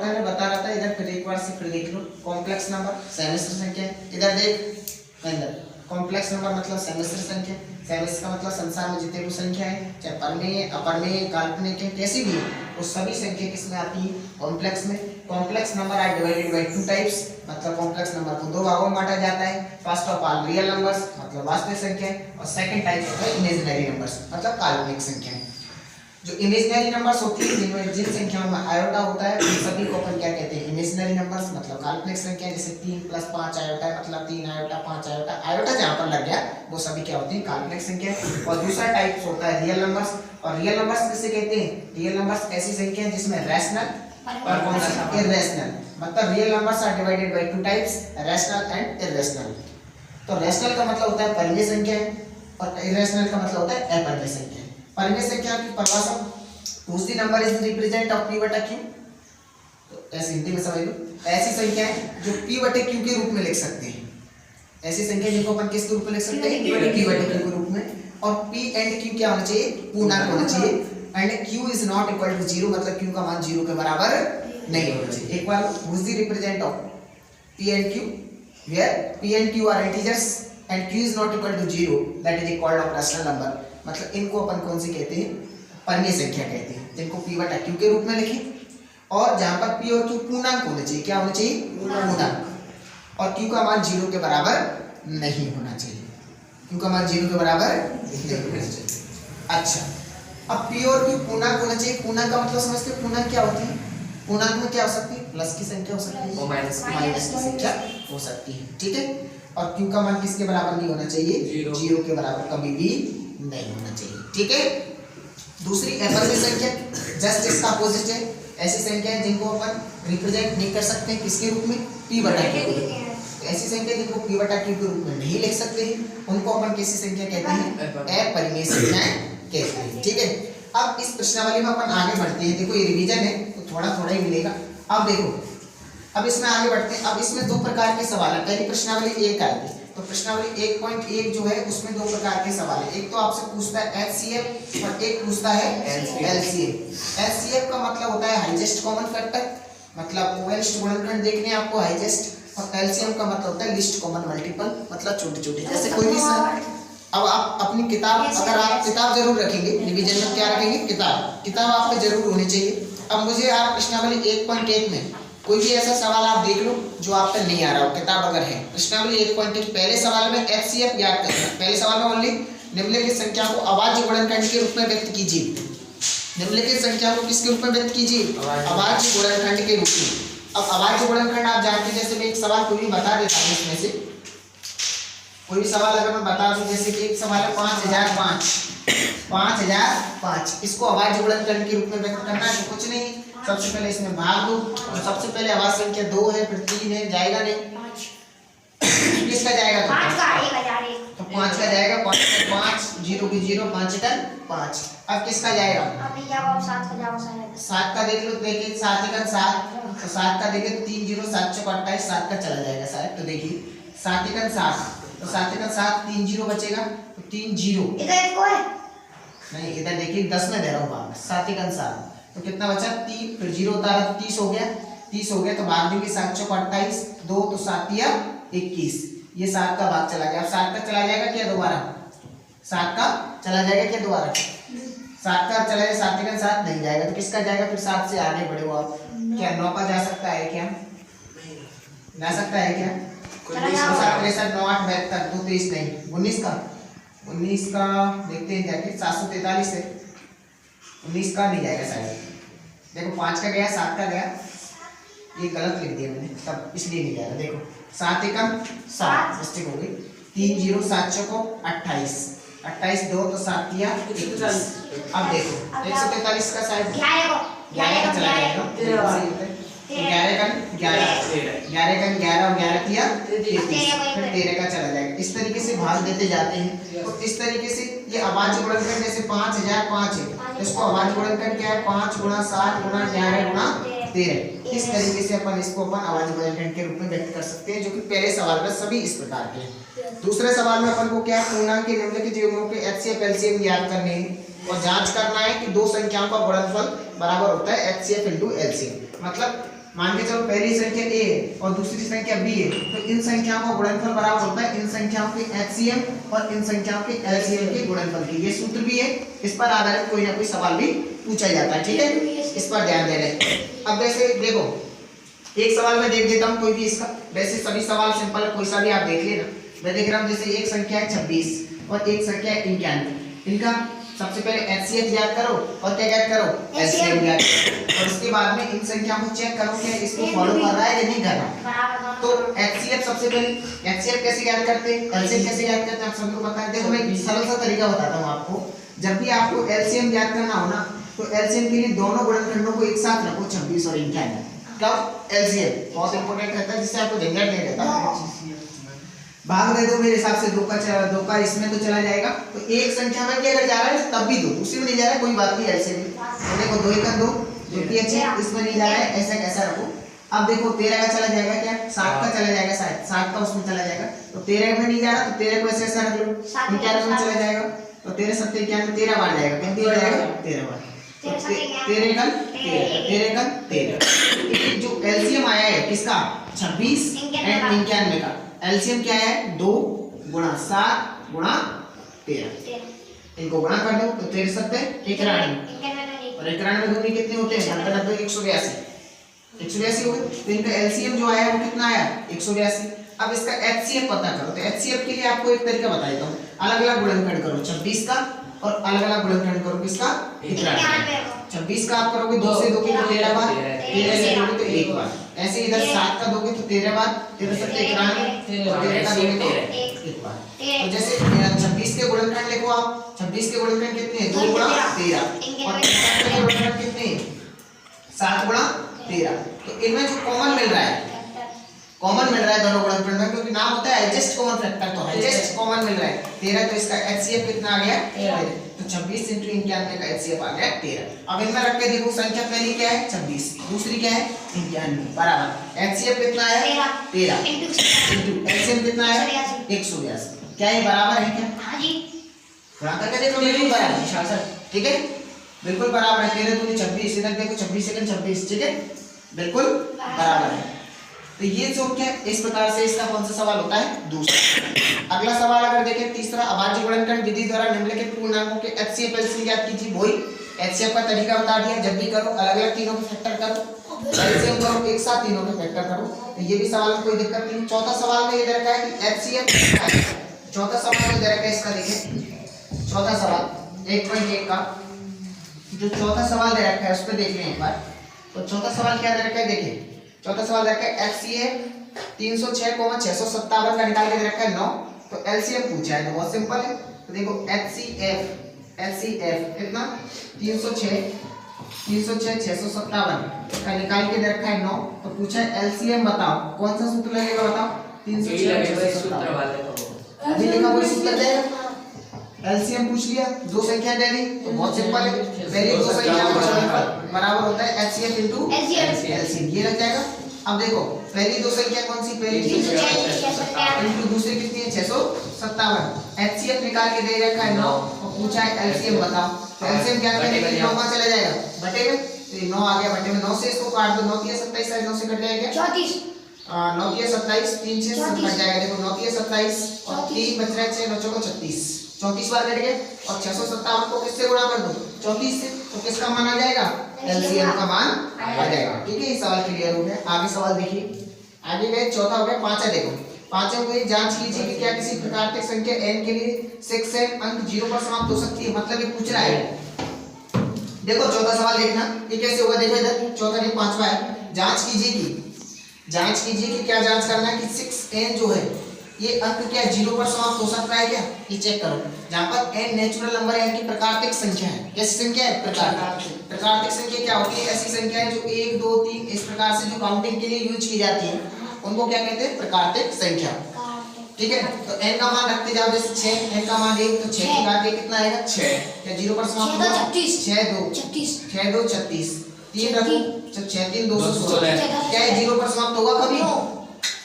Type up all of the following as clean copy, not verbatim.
मैंने बता रहा था, इधर फिर एक बार से फिर देख लो। कॉम्प्लेक्स नंबर सेमेस्टर संख्या, इधर देख अंदर कॉम्प्लेक्स नंबर मतलब सेमेस्टर संख्या। सेमेस्टर का मतलब संसार में जितने भी संख्या है, चाहे परमेय अपरमेय काल्पनिक है कैसी भी है, वो सभी संख्या किसमें आती है? कॉम्प्लेक्स में। Complex number are divided by two types, मतलब कॉम्प्लेक्स नंबर को दो भागों में बांटा जाता है। First of all real numbers मतलब वास्तविक संख्या, और सेकंड टाइप होता है इमेजिनरी नंबर्स मतलब काल्पनिक संख्या। जो इमेजिनरी नंबर्स होती है जिनमें जिन संख्याओं में आयोटा होता है उन सभी को अपन क्या कहते हैं? इमेजिनरी नंबर्स मतलब काल्पनिक संख्या। जैसे 3 + 5 आयोटा है मतलब 3 आयोटा 5 आयोटा, आयोटा जहाँ पर लग गया वो सभी क्या होती है? काल्पनिक संख्या। और दूसरा टाइप होता है रियल नंबर्स। और रियल नंबर्स किसे कहते हैं? रियल नंबर्स ऐसी संख्या जिसमें रैशनल और कौन सा? इररेशनल। मतलब real numbers are divided by two types, rational and irrational. तो रैशनल का मतलब होता है परिमेय संख्या और इररेशनल का मतलब होता है अपरिमेय संख्या। परिमेय संख्या की परिभाषा whose the number is represent of p बटा q, तो ऐसे हिंदी में समझ लो, ऐसी संख्या है जो p बटे q के रूप में लिख सकते हैं। ऐसी संख्या जिनको अपन किस रूप में लिख सकते हैं? p बटे q के रूप में। और p एंड q क्या होना चाहिए? पूर्णांक होना चाहिए। And q is not equal to 0 मतलब q का मान 0 के बराबर नहीं होना चाहिए। एक बार whose the represent of p and q, where p and q are integers and q is not equal to 0, that is called of rational number। मतलब इनको अपन कौन सी कहते हैं? परिमेय संख्या कहते हैं, जिनको p बटा q के रूप में लिखें। और जहां पर p और q पूर्णांक होने चाहिए। क्या होने चाहिए? पूर्णांक। और q का मान 0 के बराबर नहीं होना चाहिए। q का मान 0 के बराबर नहीं होना चाहिए। अच्छा, अब p और q पूर्णांक होना चाहिए। पूर्णांक का मतलब समझते हैं? पूर्णांक क्या होती है? पूर्णांक में क्या हो सकती है? प्लस की संख्या हो सकती है और माइनस की संख्या हो सकती है। ठीक है। और q का मान किसके बराबर नहीं होना चाहिए? 0 के बराबर कभी भी नहीं होना चाहिए। ठीक है। दूसरी अपरिमेय संख्या जस्ट इसका अपोजिट है। ऐसी संख्या है जिनको अपन रिप्रेजेंट नहीं कर सकते हैं किसके रूप में? p बटा q के रूप में। ऐसी संख्या जिनको p बटा q के रूप में नहीं लिख सकते हैं उनको अपन कैसी संख्या कहते हैं? अपरिमेय संख्याएं कहते हैं। ठीक है। अब इस प्रश्नावली में अपन आगे बढ़ते हैं। देखो ये रिवीजन है तो थोड़ा थोड़ा ही मिलेगा। अब देखो, अब इसमें आगे बढ़ते हैं। अब इसमें दो प्रकार के सवाल है। पहली प्रश्नावली 1 आएगी तो प्रश्नावली 1.1 जो है उसमें दो प्रकार के सवाल है। एक तो आपसे पूछता है HCF और एक पूछता है LCF। HCF का मतलब होता है हाईएस्ट कॉमन फैक्टर, मतलब ओवेस्ट गुणनखंड देखने आपको हाईएस्ट। और LCM का मतलब होता है लीस्ट कॉमन मल्टीपल, मतलब छोटे छोटे। जैसे कोई भी अब आप अपनी किताब, अगर आप किताब जरूर रखेंगे रिवीजन में, क्या रखेंगे? किताब आपको जरूर होनी चाहिए। अब मुझे आप प्रश्नावली 1.1 में कोई भी ऐसा सवाल आप देख लो जो आप पे नहीं आ रहा हो, किताब अगर है। प्रश्नावली 1.1 पहले सवाल में HCF याद करना। पहले सवाल में ओनली निम्नलिखित संख्या को अभाज्य गुणनखंड के रूप में व्यक्त कीजिए। निम्नलिखित संख्या को किसके रूप में व्यक्त कीजिए? अभाज्य गुणनखंड के रूप में। अब अभाज्य गुणनखंड आप जानते हैं। जैसे मैं एक सवाल कोई भी बता देता हूँ, इसमें से कोई भी सवाल अगर मैं बता दूं, जैसे कि एक सवाल है 5005, इसको अभाज्य गुणनखंड के रूप में व्यक्त करना है। तो कुछ नहीं, सबसे पहले इसमें भाग दो। तो सबसे पहले अभाज्य संख्या 2 है, फिर 3 है, जाएगा नहीं। किसका जाएगा? तो 5 का जाएगा। 5 0 की 0, 5 का 5। अब किसका जाएगा? 7 का देख लो। देखिए 7 का 7, तो 7 का देखिए 3 0 7 चौक 28, 7 का चला जाएगा शायद। तो देखिए 7 का 7, तो 7 का 7, 3 0 बचेगा, तो 3 0 इधर को है नहीं, इधर देखिए 10 में दे रहा हूँ भाग। 7 का 7, तो कितना बचा? 3, फिर 0 उतारा तो 30 हो गया। 30 हो गया तो भाग देंगे 7 चौक 28, 2 तो 7 या 21, ये 7 का भाग चला गया। अब 7 का चला जाएगा क्या दोबारा? 7 का चला जाएगा क्या दोबारा? 7 का चला जाएगा। 7 का 7 नहीं जाएगा, तो किसका जाएगा? फिर 7 से आगे बढ़े हो आप। क्या 9 का जा सकता है क्या? जा सकता है क्या? 63 9 8 72 2 23 नहीं। 19 का देखते हैं जाके। 743 है। 19 का नहीं जाएगा शायद। देखो 5 का गया, 7 का गया, ये गलत लिख दिया मैंने, तब इसलिए नहीं जाएगा। देखो 7 एकम 7 मिस्टेक हो गई। 3 0 7 चौको 28, 28 2 तो 7 या 21। अब देखो 143 का शायद 11 का चला जाएगा। 11 का 11 और 11 किया 33, फिर 13 का चला जाएगा। इस तरीके से भाग देते जाते हैं। तो इस तरीके से ये अभाज्य गुणनखंड जैसे 5005 है, इसको अभाज्य गुणनखंड क्या है? 5 गुणा 7 गुणा 11 गुणा 13। इस तरीके से अपन इसको अभाज्य गुणनखंड के रूप में व्यक्त कर सकते हैं, जो कि पहले सवाल में सभी इस प्रकार के हैं। दूसरे सवाल में अपन को क्या है? पूर्णांक के निम्नलिखित युग्मों के HCF LCM ज्ञात करने हैं और जांच करना है कि दो संख्याओं का गुणनफल बराबर होता है HCF into LCM। मतलब मान के चलो पहली संख्या a है और दूसरी संख्या b है, तो इन संख्याओं का गुणनफल बराबर होता है इन संख्याओं के एचसीएम और इन संख्याओं के एलसीएम के गुणनफल के। ये सूत्र भी है, इस पर आधारित कोई ना कोई सवाल भी पूछा जाता है, ठीक है, इस पर ध्यान दे रहे। अब वैसे देखो एक सवाल मैं देख देता हूँ कोई भी इसका, वैसे सभी सवाल सिंपल है, कोई सा भी आप देख लेना। मैं देख रहा हूँ जैसे एक संख्या है 26 और एक संख्या है 91, इनका सबसे पहले एचसीएफ ज्ञात करो और क्या ज्ञात करो, एलसीएम ज्ञात करो, और उसके बाद में इन संख्याओं को चेक करो कि इसको फॉलो कर रहा है या नहीं कर रहा। तो एचसीएफ सबसे पहले, एचसीएफ कैसे ज्ञात करते हैं, एलसीएम कैसे ज्ञात करते हैं, आप सबको पता है। देखो मैं एक सरल सा तरीका बताता हूँ आपको। जब भी आपको एलसीएम ज्ञात करना हो ना, तो एलसीएम के लिए दोनों गुणनखंडों को एक साथ रखो, 26 और 91। कब एलसीएम बहुत इंपॉर्टेंट रहता है, जिससे आपको झंझट नहीं रहता। भाग दे दो मेरे हिसाब से, दो का इसमें तो चला जाएगा, तो एक संख्या में भी अगर जा रहा है तब भी दो, दूसरी में नहीं जा रहा है कोई बात नहीं, एलसीएम। तो देखो 2 1 2 2 3 6 इसमें नहीं जा रहा है, ऐसा कैसा रखो। अब देखो 13 का चला जाएगा क्या, 7 का चला जाएगा, शायद 7 का उसमें चला जाएगा, तो 13 में नहीं जा रहा, तो 13 को ऐसे ऐसा रख लो, 91 में चला जाएगा, तो 13 7 91 13 बार जाएगा, कितनी बार जाएगा, 13 बार। 13 का 13 जो एलसीएम आया है किसका, 26 एंड 91 का एलसीएम क्या है, 2 गुणा 7 गुणा 13, इनको गुणा कर दो तो 13 7 91 और 91 दूनी कितने होते हैं, 90 182 हो गए। तो इनका एलसीएम जो आया वो कितना आया, 182। अब इसका एचसीएफ पता करो, तो एचसीएफ के लिए आपको एक तरीका बता देता हूँ। अलग अलग गुणनखंड करो 26 का और अलग अलग गुणनखंड करो किसका, 26 का आप करोगे 2 से 2 की तो 13 बार, 13 से दोगे तो 1 बार, ऐसे इधर 7 का दोगे तो 13 बार, 13 7 91 और 13 का दोगे तो 1 बार। तो जैसे 26 के गुणनखंड लिखो आप, 26 के गुणनखंड कितने हैं, 2 गुणा 13 और 13 के गुणनखंड कितने हैं, 7 गुणा 13। तो इनमें जो कॉमन मिल रहा है, कॉमन मिल रहा है दोनों गुणनखंड में, क्योंकि नाम होता है हाईएस्ट कॉमन फैक्टर, तो हाईएस्ट कॉमन मिल रहा है 13, तो इसका एचसीएफ कितना आ गया 13। तो 26 × 91 का एचसीएफ आ गया 13। अब इनमें रख के देखो संख्या पहली क्या है 26, दूसरी क्या है 91 बराबर एचसीएफ कितना है 13 इनटू एलसीएम कितना है 182। क्या ये बराबर है क्या, हां जी, गुणा करके देखो बिल्कुल बराबर है, ठीक है, बिल्कुल बराबर है। 13 दूनी 26, इधर देखो 26 सेकंड 26, ठीक है, बिल्कुल बराबर है। तो ये जो क्या इस प्रकार से इसका कौन सा सवाल होता है, दूसरा। अगला सवाल अगर देखें तीसरा, अभाज्य गुणनखंड विधि द्वारा निम्नलिखित पूर्णांकों के एचसीएफ एलसीएम ज्ञात कीजिए। वही एचसीएफ का तरीका बता दिया, जब भी करो अलग अलग तीनों के फैक्टर करो, एलसीएम करो एक साथ तीनों के फैक्टर करो, तो ये भी सवाल में कोई दिक्कत नहीं। चौथा सवाल में ये दे रखा है कि एचसीएफ, चौथा सवाल में दे रखा है इसका, देखिए चौथा सवाल 1.1 का जो चौथा सवाल दे रखा है उस पर देख लें एक बार। तो चौथा सवाल क्या दे रखा है, देखिए चौथा सवाल दे रखा है एचसीएफ 306,657 का निकाल के दे रखा है 9, तो एलसीएम पूछा है, तो बहुत सिंपल है। तो देखो एचसीएफ कितना 306,657 का निकाल के दे रखा है 9, तो पूछा है एलसीएम बताओ, कौन सा सूत्र लगेगा बताओ, 306 अभी लिखा वही सूत्र देगा। एलसीएम पूछ लिया, दो संख्या दे दी, तो बहुत सिंपल है, पहली दो संख्या का गुणनफल बराबर होता है एचसीएफ इनटू एलसीएम, ये लग जाएगा। अब देखो पहली दो संख्या कौन सी, पहली इनटू दूसरी कितनी है 657, एचसीएफ निकाल के दे रखा है 9 और पूछा है एलसीएम बताओ, तो एलसीएम क्या करेंगे 9 का चला जाएगा बटे में, तो 9 आ गया बटे में, 9 से इसको काट दो, 9 3 27 है, 9 से कट जाएगा 34, 9 3 27, 3 6 कट जाएगा, देखो 9 3 27 और 3 बच रहा है 6 9 चौको 36, 34 बार कट गए और 657 को किससे गुणा कर दो 34 से, तो किसका मान आ जाएगा, एलसीएम का मान आ जाएगा। ठीक है, ये सवाल क्लियर हो गया। आगे सवाल देखिए, आगे गए चौथा हो गया, पांचवा देखो, पांचवा को जांच कीजिए कि क्या किसी प्रकार की संख्या n के लिए 6 अंक 0 पर समाप्त हो सकती है, मतलब ये पूछ रहा है। देखो चौथा सवाल देखना, ये कैसे होगा, देखो इधर चौथा नहीं पांचवा है, जांच कीजिए कि क्या जांच करना है कि 6n जो है ये अंक क्या 0 पर समाप्त हो सकता है क्या, ये चेक करो। जहां पर n नेचुरल नंबर है, n की प्रकार्तिक संख्या है, कैसी संख्या है, प्रकार्तिक संख्या क्या होती है, ऐसी संख्या है जो 1 2 3 इस प्रकार से जो काउंटिंग के लिए यूज की जाती है, उनको क्या कहते हैं, प्रकार्तिक संख्या। ठीक है, तो n का मान रखते जाओ, जैसे 6, n का मान 1, तो 6 की घात कितना आएगा 6, क्या 0 पर समाप्त होगा 6 2 36, 3 रखो 6 3 216, क्या ये 0 पर समाप्त होगा,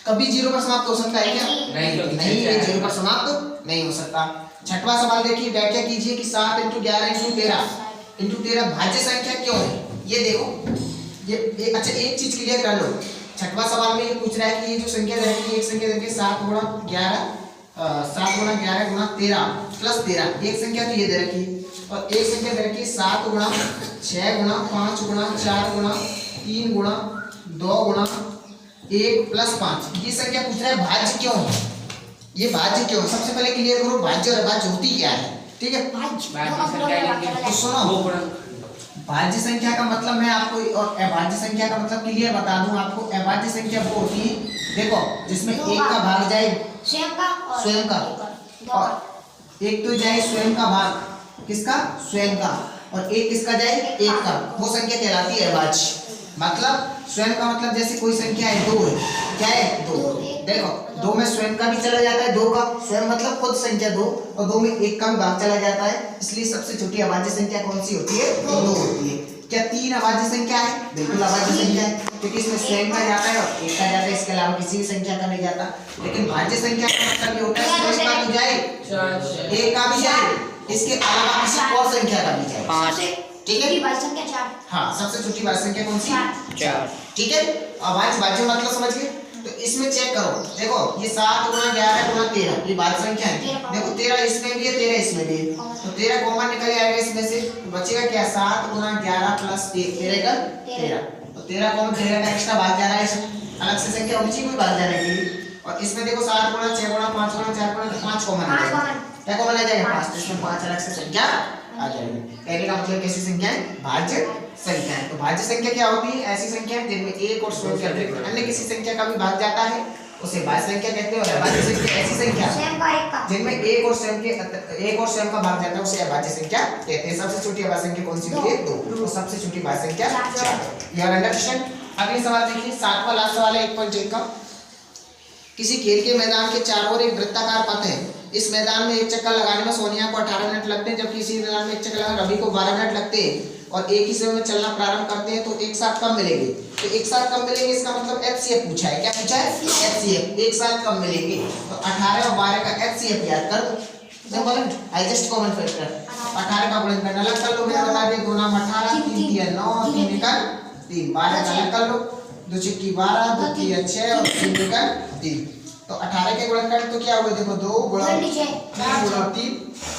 कभी 0 पर समाप्त हो सकता है क्या, नहीं, ये 0 पर समाप्त नहीं हो सकता। छठवां सवाल देखिए, व्याख्या कीजिए कि 7 × 11 × 13 भाज्य संख्या क्यों है। ये देखो, ये अच्छा एक चीज क्लियर कर लो, छठवां सवाल में ये पूछ रहा है कि ये जो संख्या दे रखी है, एक संख्या दे रखी है 7 गुणा 11 7 गुणा 11 गुणा 13 प्लस 13, एक संख्या तो ये दे रखी है, और एक संख्या दे रखी है 7 गुणा 6 गुणा 5 गुणा 4 गुणा 3 गुणा 2 गुणा 1 प्लस 5। ये संख्या पूछ रहा है भाज्य क्यों है, ये भाज्य क्यों? सबसे पहले क्लियर करो भाज्य और अभाज्य होती क्या है, ठीक है। तो सुनो, भाज्य संख्या का मतलब मैं आपको, और अभाज्य संख्या का मतलब क्लियर बता दूं आपको। अभाज्य संख्या वो होती है, देखो, जिसमें एक का भाग जाए स्वयं का, और एक तो जाए स्वयं का भाग, किसका? स्वयं का, और एक किसका जाए? एक का, वो संख्या कहलाती है अभाज्य। मतलब स्वयं का मतलब जैसे कोई संख्या है 2 है, क्या है? 2। देखो 2 में स्वयं का भी चला जाता है, 2 का स्वयं मतलब खुद संख्या 2, और 2 में 1 का भी भाग चला जाता है, इसलिए सबसे छोटी अभाज्य संख्या कौन सी होती है? 2 होती है। क्या 3 अभाज्य संख्या है? बिल्कुल अभाज्य संख्या है, क्योंकि इसमें स्वयं का जाता है और 1 का जाता है, इसके अलावा किसी भी संख्या का नहीं जाता। लेकिन भाज्य संख्या का मतलब ये होता है स्वयं का भी जाए, 1 का भी जाए, इसके अलावा किसी और संख्या का भी जाए। 5, ठीक है। हाँ, सबसे छोटी भाज्य संख्या कौन सी? 4, ठीक है। अभाज्य भाज्य मतलब समझ गए? तो इसमें चेक करो, देखो ये 7 गुणा 11 गुणा 13 ये भाज्य संख्या है। देखो 13 इसमें भी है, 13 इसमें भी है, तो 13 कॉमन निकल आएगा इसमें से, तो बचेगा क्या? 7 गुणा 11 प्लस 1, 13 का 13, तो 13 कॉमन, 13 का एक्स्ट्रा भाग जा रहा है, इसमें अलग से संख्या होनी चाहिए कोई भाग जाने के लिए। और इसमें देखो 7 गुणा 6 गुणा 5 गुणा 4 गुणा 5 कॉमन आ जाएगा, क्या कॉमन आ जाएगा? 5, इसमें 5 अलग से संख्या आ जाएगी। कहने का मतलब कैसी संख्या है? भाज्य संख्या है। तो भाज्य संख्या क्या होती है? ऐसी संख्या है जिनमें एक और स्वयं के अतिरिक्त अन्य किसी संख्या का भी भाग जाता है, उसे भाज्य संख्या कहते हैं। और अभाज्य संख्या ऐसी संख्या जिनमें एक और स्वयं का भाग जाता है, उसे अभाज्य संख्या कहते हैं। सबसे छोटी अभाज्य संख्या कौन सी होती है? 2, और सबसे छोटी भाज्य संख्या 4। You are understand? अगले सवाल देखिए, 7वां लास्ट सवाल है 1.1 का। किसी खेल के मैदान के चारों ओर एक वृत्ताकार पथ है, इस मैदान में एक चक्कर लगाने में सोनिया को 18 मिनट लगते हैं, जबकि इसी मैदान में एक चक्कर लगाने रवि को 12 मिनट लगते हैं, और एक ही समय में चलना प्रारंभ करते हैं, तो एक साथ कब मिलेंगे? तो एक साथ कब मिलेंगे, इसका मतलब एचसीएफ पूछा है। क्या पूछा है? एचसीएफ, एक साथ कब मिलेंगे। तो 18 और 12 का एचसीएफ याद कर दो, हाईएस्ट कॉमन फैक्टर 18 का गुणन करना अलग कर लो, मैंने बता दिया 2 नाम 18, 3 3 9, 3 निकल 3, 12 का अलग कर लो, 2 चिक्की 12, 2 3 6 और 3 निकल 3। तो 18 के गुणनखंड तो क्या हुए? देखो 2 गुणा 3 गुणा 3,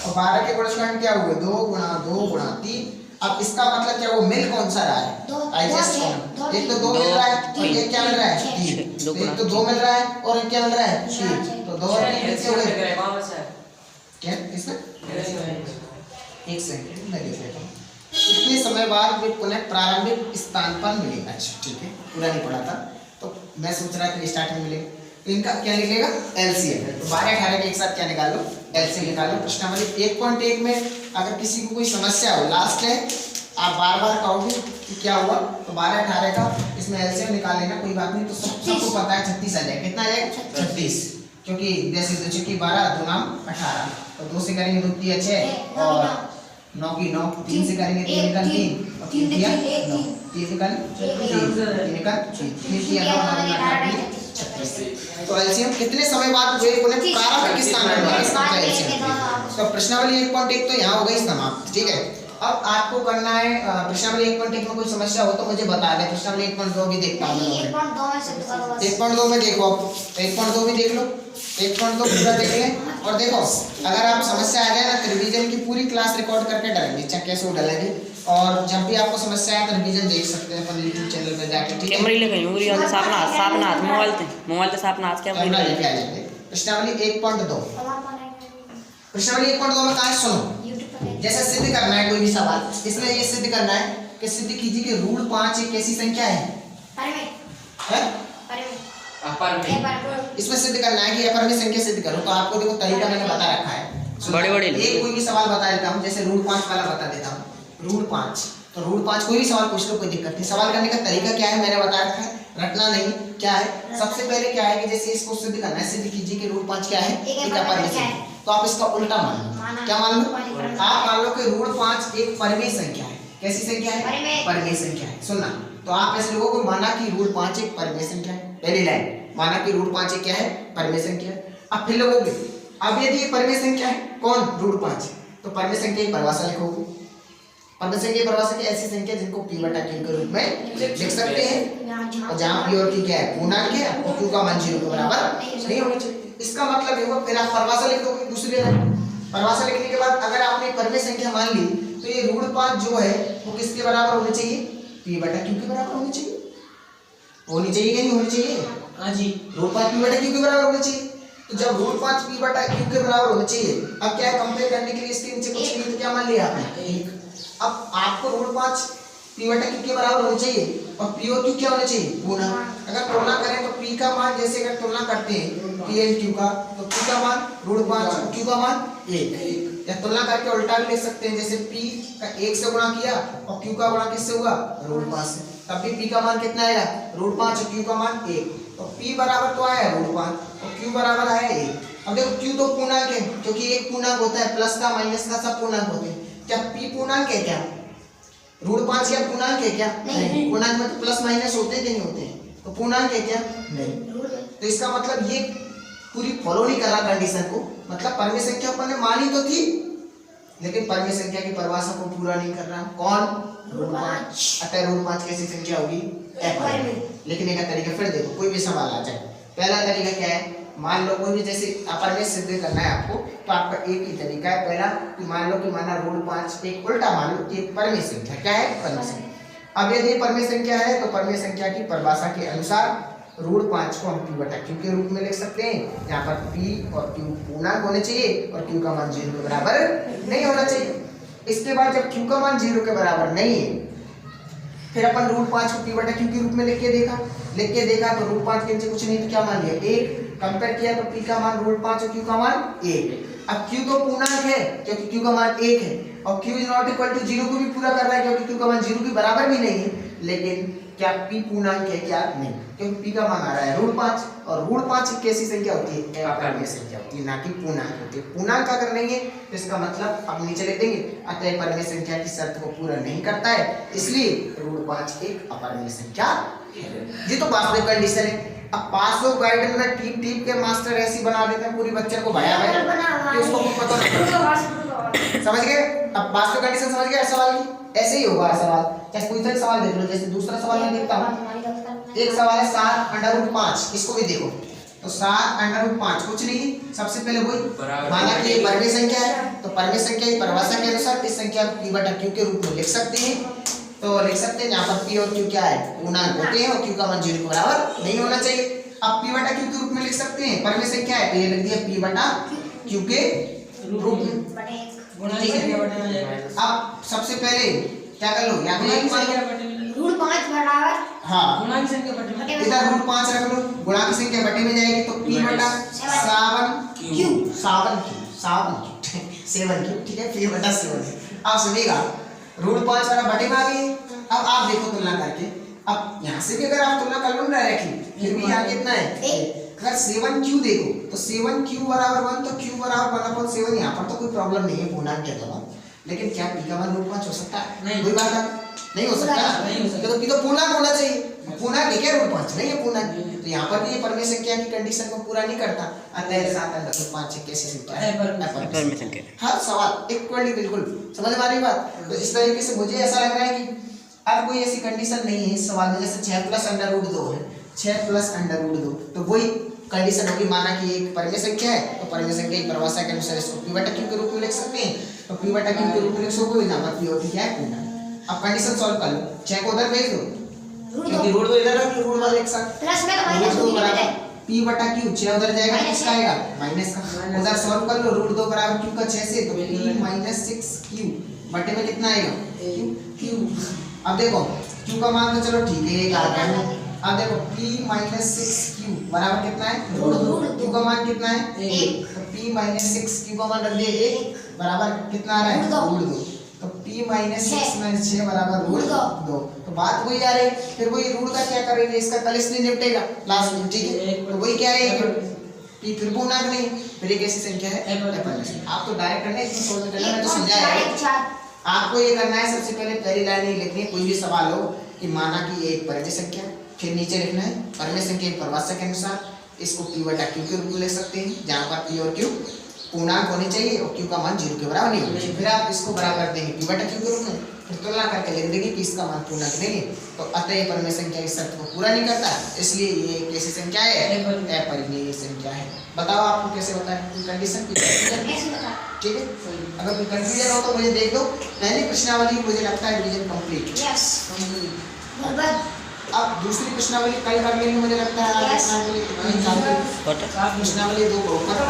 और 12 के गुणनखंड क्या हुए? 2 गुणा 2 गुणा 3। अब इसका मतलब क्या, वो मिल कौन सा रहा है? Highest common. एक तो 2 मिल रहा है और एक क्या मिल रहा है? 3। एक तो 2 मिल रहा है और एक क्या मिल रहा है? 3। तो 2 और 3 कितने हो गए? क्या इसमें? एक सेकंड मैं देख लेता हूँ। इतने समय बाद वे पुनः प्रारंभिक स्थान पर मिले। अच्छा ठीक है, पूरा नहीं पढ़ा था तो मैं सोच रहा था कि स्टार्टिंग में मिलेगा। तो इनका क्या निकलेगा? एलसीएम। तो 12 18 के एक साथ क्या निकाल लो? एलसीएम निकाल लो। प्रश्नावली 1.1 में अगर किसी को कोई समस्या हो, लास्ट है आप बार बार कहोगे कि क्या हुआ, तो 12 18 का इसमें एलसीएम निकाल लेना, कोई बात नहीं। तो सबको पता है 36 आ जाएगा। कितना आ जाएगा? 36, क्योंकि जैसे 2 चिक्की 12, 2 नाम 18, तो 2 से करेंगे 2 3 6 और 9 की 9, 3 से करेंगे 3 निकल 3 और 3 दिया 9, 3 निकल 3 निकल 3 दिया 9 36। तो एलसीएम कितने समय बाद वे पुनः प्रारंभिक स्थान पर मिले, इसका मतलब एलसीएम। तो प्रश्नावली 1.1 तो यहाँ हो गई समाप्त। ठीक है, अब आपको करना है प्रश्नावली 1.1 में कोई समस्या हो तो मुझे बता दें। प्रश्नावली 1.2 भी देखता हूँ। 1.2 में देखो, 1.2 भी देख लो, 1.2 पूरा देख लें। और देखो अगर आप समस्या आ जाए ना तो रिवीजन की पूरी क्लास रिकॉर्ड करके डालेंगे, चाहे कैसे वो डालेंगे। और जब भी आपको समस्या आए तो रिवीजन देख सकते हैं अपन यूट्यूब चैनल पर जाके। ठीक है, कैमरे लेके उंगली वाले सापना मोबाइल से सापना हाथ क्या कैमरा लेके आ जाएंगे। प्रश्नावली 1.2, प्रश्नावली 1.2 में कहा है सुनो, जैसे सिद्ध करना है कोई भी सवाल, इसमें ये सिद्ध करना है कि सिद्ध कीजिए कि रूट 5 एक कैसी संख्या है? इसमें सिद्ध करना है कि अपरिमेय संख्या सिद्ध करो। तो आपको देखो तरीका मैंने बता रखा है। बड़े एक कोई भी सवाल बता देता हूँ, जैसे रूट 5 वाला बता देता हूँ। रूट 5, तो रूट 5 कोई भी सवाल पूछ लो, कोई दिक्कत नहीं। सवाल करने का तरीका क्या है मैंने बता रखा है, रटना नहीं। क्या है? सबसे पहले क्या है कि जैसे इसको सिद्ध करना है, सिद्ध कीजिए कि रूट 5 क्या है? एक अपरिमेय संख्या। तो आप इसका उल्टा मान लो। क्या मान लो? आप मान लो कि रूट 5 एक परिमेय संख्या है। कैसी संख्या है? परिमेय संख्या है। सुनना, तो आप ऐसे लोगों को माना कि रूट 5 एक परिमेय संख्या है। पहली लाइन माना कि रूट 5 एक क्या है? परिमेय संख्या है। अब फिर लोगों अब यदि ये परिमेय संख्या है, कौन? रूट 5, तो परिमेय संख्या की परिभाषा लिखोगे। परम संख्या परिभाषा की ऐसी संख्या जिनको p बटा q के रूप में लिख सकते हैं और जहाँ p और q क्या है पूर्णांक है और q का मान 0 के बराबर नहीं होना चाहिए। इसका मतलब ये हुआ फिर आप परिभाषा लिख दोगे दूसरी जगह। परिभाषा लिखने के बाद अगर आपने परम संख्या मान ली तो ये √5 जो है वो किसके बराबर होनी चाहिए p बटा q के बराबर होनी चाहिए कि नहीं होनी चाहिए? हाँ जी। √5 p बटा q के बराबर होनी चाहिए। तो जब √5 p बटा q के बराबर होना चाहिए, अब क्या है कंपेयर करने के लिए इसके नीचे कुछ नहीं तो क्या मान लिया आपने 1। अब आपको √5 p बटा q के बराबर होना चाहिए और p और q क्या होना चाहिए पूर्णांक। अगर तुलना करें तो p का मान जैसे अगर तुलना करते हैं p और q का तो p का मान √5 और q का मान 1। या तुलना करके उल्टा भी लिख सकते हैं जैसे p का 1 से गुणा किया और q का गुणा किससे हुआ √5 से, तब भी p का मान कितना आएगा √5 और q का मान 1। तो p बराबर तो आया √5 और q बराबर आया 1। अब देखो q तो पूर्णांक है क्योंकि एक पूर्णांक होता है, प्लस का माइनस का सब पूर्णांक होते हैं। क्या p पूर्णांक है क्या? √5 क्या पूर्णांक है क्या? नहीं। पूर्णांक में तो प्लस माइनस होते हैं कि नहीं होते हैं? तो पूर्णांक है क्या? नहीं। तो इसका मतलब ये पूरी फॉलो नहीं कर रहा कंडीशन को, मतलब परम संख्या अपन ने मानी तो थी लेकिन परम संख्या की परिभाषा को पूरा नहीं कर रहा। कौन? √5। अतः √5 कैसी संख्या होगी f। लिखने का तरीका फिर देखो, कोई भी सवाल आ जाए पहला तरीका क्या है, मान लो कोई भी जैसे अपन में सिद्ध करना है आपको तो आपका एक ही तरीका है। पहला कि मान लो कि माना √5 एक उल्टा मान लो कि परम संख्या क्या है परम संख्या। अब यदि परम संख्या है तो परम संख्या की परिभाषा के अनुसार √5 को हम p बटा q के रूप में लिख सकते हैं। यहाँ पर p और q पूर्णांक होने चाहिए और q का मान 0 के बराबर नहीं होना चाहिए। इसके बाद जब q का मान 0 के बराबर नहीं है फिर अपन √5 को p बटा q के रूप में लिख के देखा तो √5 के नीचे कुछ नहीं तो क्या मान लिया 1। कंपेयर किया तो p का मान √5 और q का मान 1। अब q तो पूर्णांक है क्योंकि q का मान 1 है और q is not equal to 0 को भी पूरा कर रहा है क्योंकि q का मान 0 के बराबर भी नहीं है। लेकिन क्या p पूर्णांक है क्या? नहीं, क्योंकि p का मान आ रहा है √5 और √5 एक कैसी संख्या होती है अपूर्णांक संख्या होती है, ना कि पूर्णांक होती है। पूर्णांक अगर नहीं है तो इसका मतलब आप नीचे लिख देंगे अतः परम संख्या की शर्त को पूरा नहीं करता है, इसलिए √5 एक अपरमेय संख्या है। ये तो वास्तविक कंडीशन है। अब पासबुक गाइड में टीप के मास्टर ऐसी बना देते हैं पूरी बच्चे को भया भाई कि उसको कुछ पता नहीं। समझ गए? अब वास्तविक कंडीशन समझ गए सवाल की? ऐसे ही होगा सवाल। जैसे कोई सा सवाल देख लो, जैसे दूसरा सवाल मैं देखता हूँ। एक सवाल है 7√5, इसको भी देखो। तो 7√5 कुछ नहीं, सबसे पहले वही माना कि ये परमेय संख्या है तो परमेय संख्या की परिभाषा के अनुसार इस संख्या को p बटा q के रूप में लिख सकते हैं। तो लिख सकते हैं यहाँ पर p और q क्या है पूर्णांक होते हैं और q का मान 0 के बराबर नहीं होना चाहिए। अब p बटा q के रूप में लिख सकते हैं, परमेय संख्या है तो ये लिख दिया p बटा q के रूप में। अब सबसे पहले क्या कर लो, या तो एक √5 बराबर हाँ गुणा की संख्या बटे में इधर √5 रख लो, गुणा की संख्या बटे में जाएगी तो p बटा 7q ठीक है, p बटा 7। आप सुनिएगा √5 वाला बटे में आ गई। अब आप देखो तुलना करके, अब यहाँ से भी अगर आप तुलना कर लो ना डायरेक्टली फिर भी यहाँ कितना है अगर 7q देखो तो 7q बराबर 1 तो q बराबर 1/7। यहाँ पर तो कोई प्रॉब्लम नहीं है पूर्णांक के अलावा, लेकिन क्या p का मान √5 हो सकता है? नहीं। कोई बात नहीं हो सकता, नहीं हो सकता। तो p तो पूर्णांक होना चाहिए। पूर्णांक है क्या √5 नहीं है पूर्णांक। तो यहाँ पर भी ये परमेय संख्या की कंडीशन को पूरा नहीं करता। अतः 7√5 कैसी संख्या है? परमेय संख्या। हर सवाल इक्वली बिल्कुल समझ में आ रही बात। तो इस तरीके से मुझे ऐसा लग रहा है कि अब कोई ऐसी कंडीशन नहीं है इस सवाल में, जैसे 6 + √2 है, 6 + √2 तो वही कंडीशन होगी। माना कि एक परमेय संख्या है तो परमेय संख्या की परिभाषा के अनुसार इसको p बटा q के रूप में लिख सकते हैं। तो p बटा q के रूप में लिख सकोगे ना, p और q क्या है पूर्णांक। अब कंडीशन सॉल्व कर लो, 6 को उधर भेज दो क्योंकि √2 इधर रख लो, √2 एक साथ प्लस में तो माइनस √2 होगी बराबर p बटा q 6 उधर जाएगा तो किसका आएगा माइनस का। उधर सॉल्व कर लो √2 बराबर q का 6 से तो p - 6q बटे में कितना आएगा q। अब देखो q का मान तो चलो ठीक है एक आ गया। अब देखो p - 6q बराबर कितना है q का मान कितना है 1। तो p - 6q का मान रख दिए 1 बराबर कितना आ रहा है √2। तो p - 6 - 6 बराबर √2। तो बात वही आ रही, फिर वही √2 का क्या करेंगे, इसका कल इसने निपटेगा लास्ट में, ठीक है। तो वही क्या है p फिर पूर्णांक नहीं, फिर एक ऐसी संख्या है आप तो डायरेक्ट करना है, इसमें सोल्व करना है तो समझाया आपको ये करना है। सबसे पहले पहली लाइन ही लिखनी है, कोई भी सवाल हो कि माना कि ये एक परमेय संख्या, फिर नीचे लिखना है परमेय संख्या की परिभाषा के अनुसार इसको p बटा q के रूप में लिख सकते हैं, जहाँ पर p और q पूर्णांक होने चाहिए और q का मान 0 के बराबर नहीं होना चाहिए। फिर आप इसको बराबर कर देंगे p बटा q के रूप में, फिर तुलना करके लिख देंगे कि इसका मान पूर्णांक देंगे। तो अतः ये परिमेय संख्या इस शर्त को पूरा नहीं करता, इसलिए ये कैसी संख्या है, अपरिमेय संख्या है। बताओ आपको कैसे बताएं, कोई कंडीशन की ऐसे बता ठीक है। अगर कोई कंफ्यूजन हो तो मुझे देख दो। पहली प्रश्नावली मुझे लगता है डिवीजन कंप्लीट। यस बर्बाद अब दूसरी प्रश्नावली कल कर लेंगे मुझे लगता है। Yes. प्रश्नावली What? प्रश्नावली 2 को ऊपर